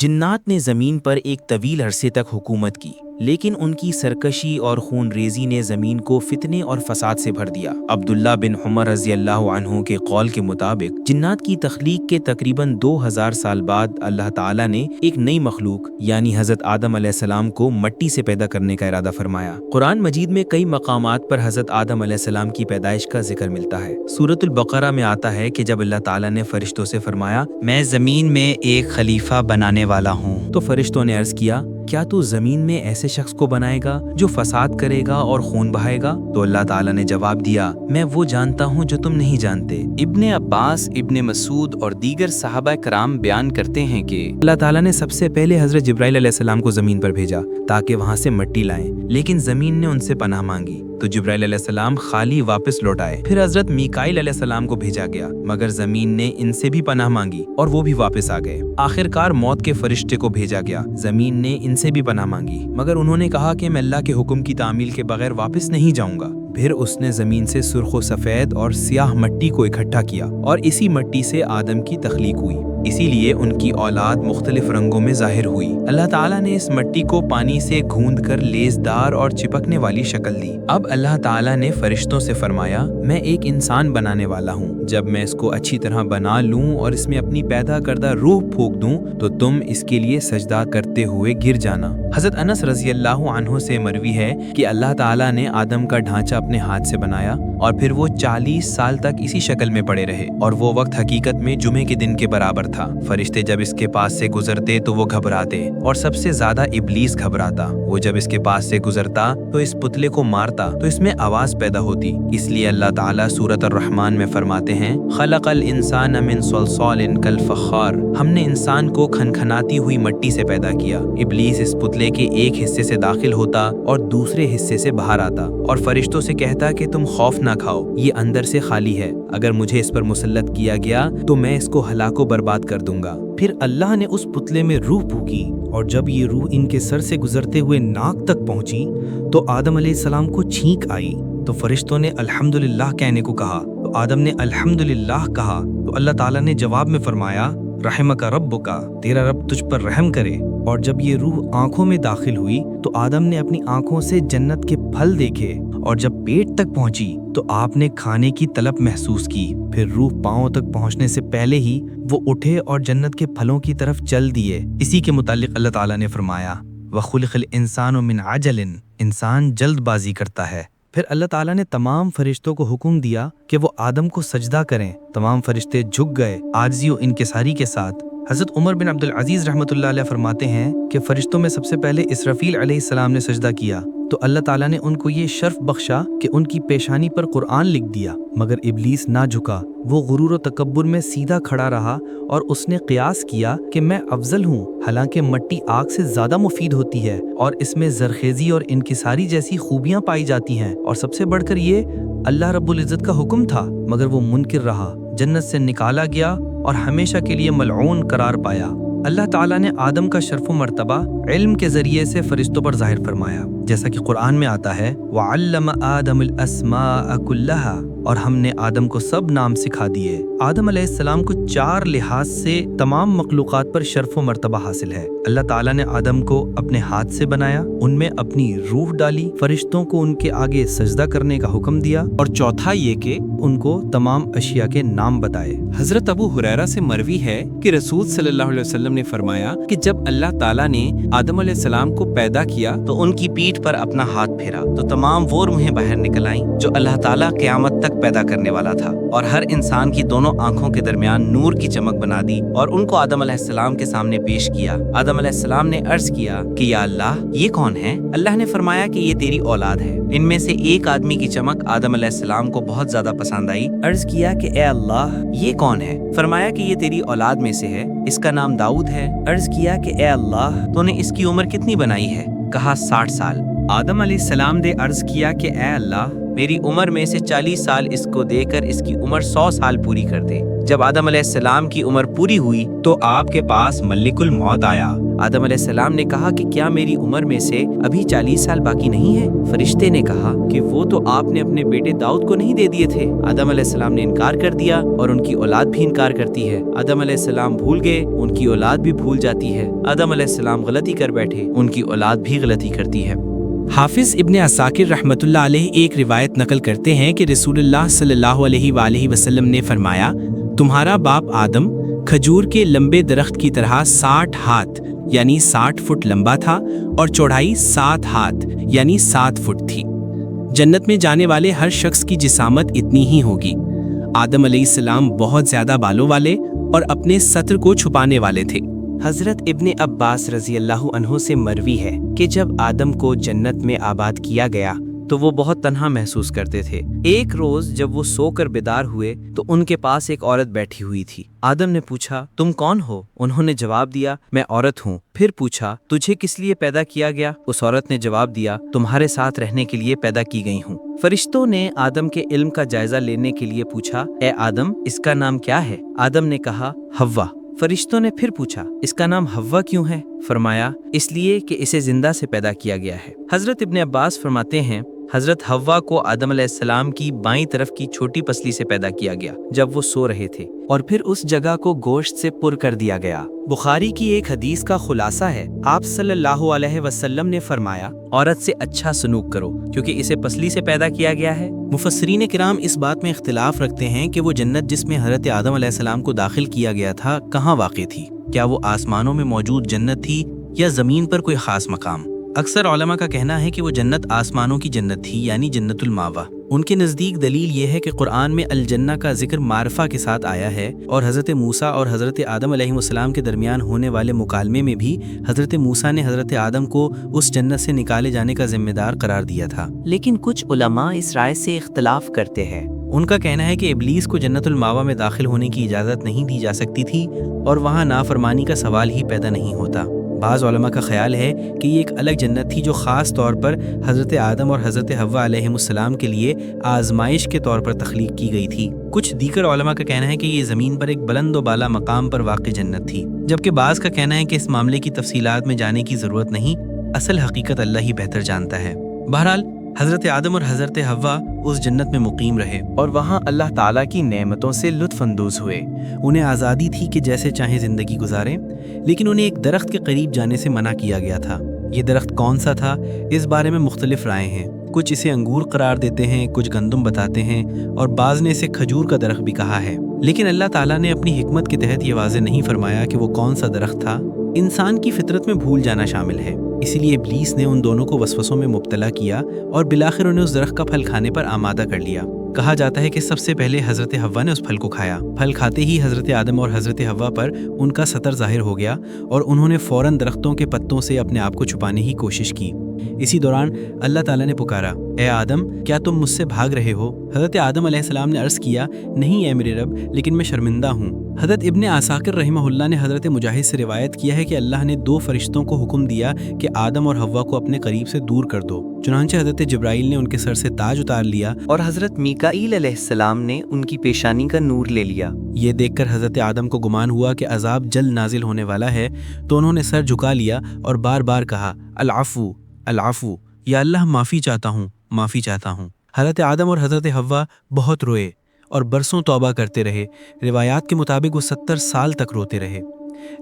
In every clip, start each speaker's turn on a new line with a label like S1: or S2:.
S1: جنات نے زمین پر ایک طویل عرصے تک حکومت کی، لیکن ان کی سرکشی اور خون ریزی نے زمین کو فتنے اور فساد سے بھر دیا۔ عبداللہ بن عمر رضی اللہ عنہ کے قول کے مطابق جنات کی تخلیق کے تقریباً 2000 سال بعد اللہ تعالیٰ نے ایک نئی مخلوق یعنی حضرت آدم علیہ السلام کو مٹی سے پیدا کرنے کا ارادہ فرمایا۔ قرآن مجید میں کئی مقامات پر حضرت آدم علیہ السلام کی پیدائش کا ذکر ملتا ہے۔ سورۃ البقرہ میں آتا ہے کہ جب اللہ تعالیٰ نے فرشتوں سے فرمایا،
S2: میں زمین میں ایک خلیفہ بنانے والا ہوں،
S1: تو فرشتوں نے عرض کیا، کیا تو زمین میں ایسے شخص کو بنائے گا جو فساد کرے گا اور خون بہائے گا؟ تو اللہ تعالیٰ نے جواب دیا، میں وہ جانتا ہوں جو تم نہیں جانتے۔
S2: ابن عباس، ابن مسعود اور دیگر صحابہ کرام بیان کرتے ہیں کہ
S1: اللہ تعالیٰ نے سب سے پہلے حضرت جبرائیل علیہ السلام کو زمین پر بھیجا تاکہ وہاں سے مٹی لائیں، لیکن زمین نے ان سے پناہ مانگی تو جبرائیل علیہ السلام خالی واپس لوٹ آئے۔ پھر حضرت میکائیل علیہ السلام کو بھیجا گیا، مگر زمین نے ان سے بھی پناہ مانگی اور وہ بھی واپس آ گئے۔ آخرکار موت کے فرشتے کو بھیجا گیا، زمین نے ان سے بھی پناہ مانگی، مگر انہوں نے کہا کہ میں اللہ کے حکم کی تعمیل کے بغیر واپس نہیں جاؤں گا۔ پھر اس نے زمین سے سرخ و سفید اور سیاہ مٹی کو اکٹھا کیا اور اسی مٹی سے آدم کی تخلیق ہوئی، اسی لیے ان کی اولاد مختلف رنگوں میں ظاہر ہوئی۔ اللہ تعالیٰ نے اس مٹی کو پانی سے گھوند کر لیزدار اور چپکنے والی شکل دی۔ اب اللہ تعالیٰ نے فرشتوں سے فرمایا، میں ایک انسان بنانے والا ہوں، جب میں اس کو اچھی طرح بنا لوں اور اس میں اپنی پیدا کردہ روح پھونک دوں تو تم اس کے لیے سجدہ کرتے ہوئے گر جانا۔ حضرت انس رضی اللہ عنہ سے مروی ہے کہ اللہ تعالیٰ نے آدم کا ڈھانچہ اپنے ہاتھ سے بنایا اور پھر وہ 40 سال تک اسی شکل میں پڑے رہے، اور وہ وقت حقیقت میں جمعے کے دن کے برابر تھا۔ فرشتے جب اس کے پاس سے گزرتے تو وہ گھبراتے، اور سب سے زیادہ ابلیس گھبراتا۔ وہ جب اس کے پاس سے گزرتا تو اس پتلے کو مارتا تو اس میں آواز پیدا ہوتی۔ اس لیے اللہ تعالیٰ سورۃ الرحمن میں فرماتے ہیں، خلق الانسان من صلصال کالفخار، ہم نے انسان کو کھنکھناتی ہوئی مٹی سے پیدا کیا۔ ابلیس اس پتلے کے ایک حصے سے داخل ہوتا اور دوسرے حصے سے باہر آتا اور فرشتوں سے کہتا کہ تم خوف نہ کھاؤ، یہ اندر سے خالی ہے، اگر مجھے اس پر مسلط کیا گیا تو میں اس کو ہلاک و برباد کر دوں گا۔ پھر اللہ نے اس پتلے میں روح پھونکی، اور جب یہ روح ان کے سر سے گزرتے ہوئے ناک تک پہنچی تو آدم علیہ السلام کو چھینک آئی، تو فرشتوں نے الحمدللہ کہنے کو کہا، تو آدم نے الحمدللہ کہا تو اللہ تعالیٰ نے جواب میں فرمایا، رحمک ربک، تیرا رب تجھ پر رحم کرے۔ اور جب یہ روح آنکھوں میں داخل ہوئی تو آدم نے اپنی آنکھوں سے جنت کے پھل دیکھے، اور جب پیٹ تک پہنچی تو آپ نے کھانے کی طلب محسوس کی۔ پھر روح پاؤں تک پہنچنے سے پہلے ہی وہ اٹھے اور جنت کے پھلوں کی طرف چل دیے۔ اسی کے متعلق اللہ تعالیٰ نے فرمایا، وَخُلِقَ الْإِنسَانُ مِنْ عَجَلٍ، انسان جلد بازی کرتا ہے۔ پھر اللہ تعالیٰ نے تمام فرشتوں کو حکم دیا کہ وہ آدم کو سجدہ کریں۔ تمام فرشتے جھک گئے عاجزی و انکساری کے ساتھ۔ حضرت عمر بن عبدالعزیز رحمۃ اللہ علیہ فرماتے ہیں کہ فرشتوں میں سب سے پہلے اسرافیل علیہ السلام نے سجدہ کیا تو اللہ تعالیٰ نے ان کو یہ شرف بخشا کہ ان کی پیشانی پر قرآن لکھ دیا، مگر ابلیس نہ جھکا، وہ غرور و تکبر میں سیدھا کھڑا رہا اور اس نے قیاس کیا کہ میں افضل ہوں، حالانکہ مٹی آگ سے زیادہ مفید ہوتی ہے اور اس میں زرخیزی اور انکساری جیسی خوبیاں پائی جاتی ہیں، اور سب سے بڑھ کر یہ اللہ رب العزت کا حکم تھا، مگر وہ منکر رہا، جنت سے نکالا گیا اور ہمیشہ کے لیے ملعون قرار پایا۔ اللہ تعالیٰ نے آدم کا شرف و مرتبہ علم کے ذریعے سے فرشتوں پر ظاہر فرمایا، جیسا کہ قرآن میں آتا ہے، وَعَلَّمَ آدَمَ الْأَسْمَاءَ كُلَّهَا، اور ہم نے آدم کو سب نام سکھا دیے۔ آدم علیہ السلام کو 4 لحاظ سے تمام مخلوقات پر شرف و مرتبہ حاصل ہے۔ اللہ تعالیٰ نے آدم کو اپنے ہاتھ سے بنایا، ان میں اپنی روح ڈالی، فرشتوں کو ان کے آگے سجدہ کرنے کا حکم دیا، اور چوتھا یہ کہ ان کو تمام اشیاء کے نام بتائے۔
S3: حضرت ابو ہریرہ سے مروی ہے کہ رسول صلی اللہ علیہ وسلم نے فرمایا کہ جب اللہ تعالیٰ نے آدم علیہ السلام کو پیدا کیا
S2: تو ان کی پیٹھ پر اپنا ہاتھ پھیرا تو تمام وہ روحیں باہر نکل آئیں جو اللہ تعالیٰ قیامت تک پیدا کرنے والا تھا، اور ہر انسان کی دونوں آنکھوں کے درمیان نور کی چمک بنا دی اور ان کو آدم علیہ السلام کے سامنے پیش کیا۔ آدم علیہ السلام نے عرض کیا کہ یا اللہ، یہ کون ہے؟ اللہ نے فرمایا کہ یہ تیری اولاد ہے۔ ان میں سے ایک آدمی کی چمک آدم علیہ السلام کو بہت زیادہ پسند آئی۔ عرض کیا کہ اے اللہ، یہ کون ہے؟ فرمایا کہ یہ تیری اولاد میں سے ہے، اس کا نام داؤد ہے۔ عرض کیا کہ اے اللہ، تو نے اس کی عمر کتنی بنائی ہے؟ کہا 60 سال۔ آدم علیہ السلام نے عرض کیا کہ اے اللہ، میری عمر میں سے 40 سال اس کو دے کر اس کی عمر 100 سال پوری کر دے۔ جب آدم علیہ السلام کی عمر پوری ہوئی تو آپ کے پاس ملک الموت آیا۔ آدم علیہ السلام نے کہا کہ کیا میری عمر میں سے ابھی 40 سال باقی نہیں ہے؟ فرشتے نے کہا کہ وہ تو آپ نے اپنے بیٹے داؤد کو نہیں دے دیے تھے۔ آدم علیہ السلام نے انکار کر دیا اور ان کی اولاد بھی انکار کرتی ہے۔ آدم علیہ السلام بھول گئے، ان کی اولاد بھی بھول جاتی ہے۔ آدم علیہ السلام غلطی کر بیٹھے، ان کی اولاد بھی غلطی کرتی ہے۔
S1: حافظ ابن عساکر رحمۃ اللہ علیہ ایک روایت نقل کرتے ہیں کہ رسول اللہ صلی اللہ علیہ وآلہ وسلم نے فرمایا، تمہارا باپ آدم کھجور کے لمبے درخت کی طرح 60 ہاتھ یعنی 60 فٹ لمبا تھا اور چوڑائی 7 ہاتھ یعنی 7 فٹ تھی۔ جنت میں جانے والے ہر شخص کی جسامت اتنی ہی ہوگی۔ آدم علیہ السلام بہت زیادہ بالوں والے اور اپنے ستر کو چھپانے والے تھے۔
S4: حضرت ابن عباس رضی اللہ عنہ سے مروی ہے کہ جب آدم کو جنت میں آباد کیا گیا
S2: تو وہ بہت تنہا محسوس کرتے تھے۔ ایک روز جب وہ سو کر بیدار ہوئے تو ان کے پاس ایک عورت بیٹھی ہوئی تھی۔ آدم نے پوچھا، تم کون ہو؟ انہوں نے جواب دیا، میں عورت ہوں۔ پھر پوچھا، تجھے کس لیے پیدا کیا گیا؟ اس عورت نے جواب دیا، تمہارے ساتھ رہنے کے لیے پیدا کی گئی ہوں۔ فرشتوں نے آدم کے علم کا جائزہ لینے کے لیے پوچھا، اے آدم اس کا نام کیا ہے؟ آدم نے کہا، حوا۔ فرشتوں نے پھر پوچھا، اس کا نام حوا کیوں ہے؟ فرمایا، اس لیے کہ اسے زندہ سے پیدا کیا گیا ہے۔ حضرت ابن عباس فرماتے ہیں، حضرت حوا کو آدم علیہ السلام کی بائیں طرف کی چھوٹی پسلی سے پیدا کیا گیا جب وہ سو رہے تھے، اور پھر اس جگہ کو گوشت سے پر کر دیا گیا۔ بخاری کی ایک حدیث کا خلاصہ ہے، آپ صلی اللہ علیہ وسلم نے فرمایا، عورت سے اچھا سلوک کرو کیونکہ اسے پسلی سے پیدا کیا گیا ہے۔
S1: مفسرین کرام اس بات میں اختلاف رکھتے ہیں کہ وہ جنت جس میں حضرت آدم علیہ السلام کو داخل کیا گیا تھا کہاں واقع تھی؟ کیا وہ آسمانوں میں موجود جنت تھی یا زمین پر کوئی خاص مقام؟ اکثر علماء کا کہنا ہے کہ وہ جنت آسمانوں کی جنت تھی یعنی جنت الماوا۔ ان کے نزدیک دلیل یہ ہے کہ قرآن میں الجنہ کا ذکر معرفہ کے ساتھ آیا ہے، اور حضرت موسیٰ اور حضرت آدم علیہ السلام کے درمیان ہونے والے مکالمے میں بھی حضرت موسیٰ نے حضرت آدم کو اس جنت سے نکالے جانے کا ذمہ دار قرار دیا تھا۔
S4: لیکن کچھ علماء اس رائے سے اختلاف کرتے ہیں۔
S1: ان کا کہنا ہے کہ ابلیس کو جنت الماوا میں داخل ہونے کی اجازت نہیں دی جا سکتی تھی اور وہاں نافرمانی کا سوال ہی پیدا نہیں ہوتا۔ بعض علماء کا خیال ہے کہ یہ ایک الگ جنت تھی جو خاص طور پر حضرت آدم اور حضرت حوا علیہ السلام کے لیے آزمائش کے طور پر تخلیق کی گئی تھی۔ کچھ دیگر علماء کا کہنا ہے کہ یہ زمین پر ایک بلند و بالا مقام پر واقع جنت تھی، جبکہ بعض کا کہنا ہے کہ اس معاملے کی تفصیلات میں جانے کی ضرورت نہیں، اصل حقیقت اللہ ہی بہتر جانتا ہے۔ بہرحال حضرت آدم اور حضرت حوا اس جنت میں مقیم رہے اور وہاں اللہ تعالیٰ کی نعمتوں سے لطف اندوز ہوئے۔ انہیں آزادی تھی کہ جیسے چاہیں زندگی گزاریں، لیکن انہیں ایک درخت کے قریب جانے سے منع کیا گیا تھا۔ یہ درخت کون سا تھا، اس بارے میں مختلف رائے ہیں۔ کچھ اسے انگور قرار دیتے ہیں، کچھ گندم بتاتے ہیں، اور بعض نے اسے کھجور کا درخت بھی کہا ہے۔ لیکن اللہ تعالیٰ نے اپنی حکمت کے تحت یہ واضح نہیں فرمایا کہ وہ کون سا درخت تھا۔ انسان کی فطرت میں بھول جانا شامل ہے، اسی لیے ابلیس نے ان دونوں کو وسوسوں میں مبتلا کیا اور بالآخر انہیں اس درخت کا پھل کھانے پر آمادہ کر لیا۔ کہا جاتا ہے کہ سب سے پہلے حضرت حوا نے اس پھل کو کھایا۔ پھل کھاتے ہی حضرت آدم اور حضرت حوا پر ان کا ستر ظاہر ہو گیا اور انہوں نے فوراً درختوں کے پتوں سے اپنے آپ کو چھپانے کی کوشش کی۔ اسی دوران اللہ تعالیٰ نے پکارا، اے آدم کیا تم مجھ سے بھاگ رہے ہو؟ حضرت آدم علیہ السلام نے عرض کیا، نہیں اے میرے رب، لیکن میں شرمندہ ہوں۔ حضرت ابن عساکر رحمہ اللہ نے حضرت مجاہد سے روایت کیا ہے کہ اللہ نے 2 فرشتوں کو حکم دیا کہ آدم اور حوا کو اپنے قریب سے دور کر دو۔ چنانچہ حضرت جبرائیل نے ان کے سر سے تاج اتار لیا
S4: اور حضرت میکائیل علیہ السلام نے ان کی پیشانی کا نور لے لیا۔
S1: یہ دیکھ کر حضرت آدم کو گمان ہوا کہ عذاب جلد نازل ہونے والا ہے، تو انہوں نے سر جھکا لیا اور بار بار کہا، العفو العفو، یا اللہ معافی چاہتا ہوں معافی چاہتا ہوں۔ حضرت آدم اور حضرت حوا بہت روئے اور برسوں توبہ کرتے رہے۔ روایات کے مطابق وہ 70 سال تک روتے رہے،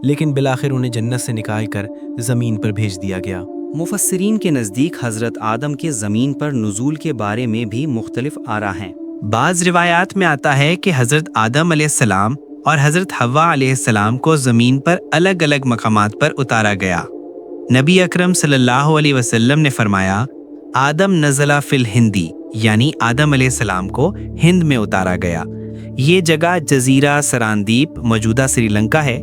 S1: لیکن بالآخر انہیں جنت سے نکال کر زمین پر بھیج دیا گیا۔
S4: مفسرین کے نزدیک حضرت آدم کے زمین پر نزول کے بارے میں بھی مختلف آراء ہیں۔
S2: بعض روایات میں آتا ہے کہ حضرت آدم علیہ السلام اور حضرت حوا علیہ السلام کو زمین پر الگ الگ مقامات پر اتارا گیا۔ نبی اکرم صلی اللہ علیہ وسلم نے فرمایا، آدم نزلہ فی الہندی، یعنی آدم علیہ السلام کو ہند میں اتارا گیا۔ یہ جگہ جزیرہ سراندیپ موجودہ سری لنکا ہے،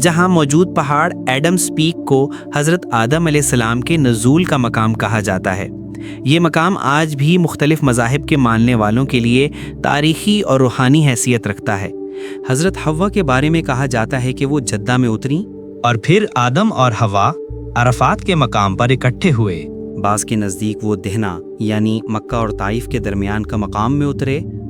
S2: جہاں موجود پہاڑ ایڈمز پیک کو حضرت آدم علیہ السلام کے نزول کا مقام کہا جاتا ہے۔ یہ مقام آج بھی مختلف مذاہب کے ماننے والوں کے لیے تاریخی اور روحانی حیثیت رکھتا ہے۔ حضرت حوا کے بارے میں کہا جاتا ہے کہ وہ جدہ میں اتریں اور پھر آدم اور حوا عرفات کے مقام پر اکٹھے ہوئے۔
S4: بعض کے نزدیک وہ دہنا یعنی مکہ اور طائف کے درمیان کا مقام میں اترے،